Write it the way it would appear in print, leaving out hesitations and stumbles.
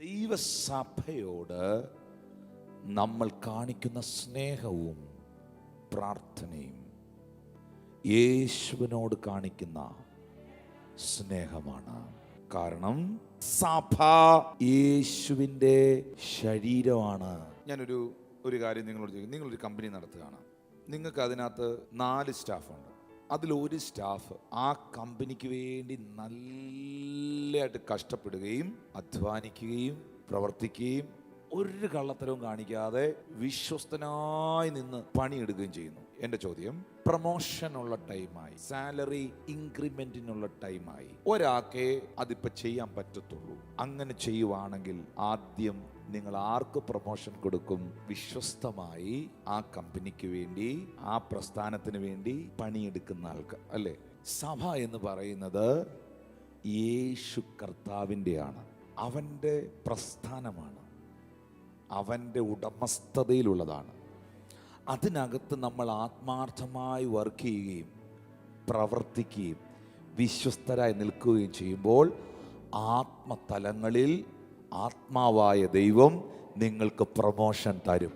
ദൈവസഭയോട് നമ്മൾ കാണിക്കുന്ന സ്നേഹവും പ്രാർത്ഥനയും യേശുവിനോട് കാണിക്കുന്ന സ്നേഹമാണ്. കാരണം സഭ യേശുവിൻ്റെ ശരീരമാണ്. ഞാനൊരു കാര്യം നിങ്ങളോട് ചോദിക്കും. നിങ്ങളൊരു കമ്പനി നടത്തുകയാണ്. നിങ്ങൾക്ക് അതിനകത്ത് 4 സ്റ്റാഫുണ്ട്. അതിലൊരു സ്റ്റാഫ് ആ കമ്പനിക്ക് വേണ്ടി നല്ലതായിട്ട് കഷ്ടപ്പെടുകയും അധ്വാനിക്കുകയും പ്രവർത്തിക്കുകയും ഒരു കള്ളത്തരവും കാണിക്കാതെ വിശ്വസ്തനായി നിന്ന് പണിയെടുക്കുകയും ചെയ്യുന്നു. എൻ്റെ ചോദ്യം, പ്രൊമോഷനുള്ള ടൈമായി, സാലറി ഇൻക്രിമെന്റിനുള്ള ടൈമായി, ഒരാൾക്കേ അതിപ്പോൾ ചെയ്യാൻ പറ്റത്തുള്ളൂ. അങ്ങനെ ചെയ്യുവാണെങ്കിൽ ആദ്യം നിങ്ങൾ ആർക്ക് പ്രൊമോഷൻ കൊടുക്കും? വിശ്വസ്തമായി ആ കമ്പനിക്ക് വേണ്ടി, ആ പ്രസ്ഥാനത്തിന് വേണ്ടി പണിയെടുക്കുന്ന ആൾക്ക്, അല്ലേ? സഭ എന്ന് പറയുന്നത് യേശു കർത്താവിൻ്റെയാണ്. അവൻ്റെ പ്രസ്ഥാനമാണ്, അവൻ്റെ ഉടമസ്ഥതയിലുള്ളതാണ്. അതിനകത്ത് നമ്മൾ ആത്മാർത്ഥമായി വർക്ക് ചെയ്യുകയും പ്രവർത്തിക്കുകയും വിശ്വസ്തരായി നിൽക്കുകയും ചെയ്യുമ്പോൾ ആത്മതലങ്ങളിൽ ആത്മാവായ ദൈവം നിങ്ങൾക്ക് പ്രൊമോഷൻ തരും.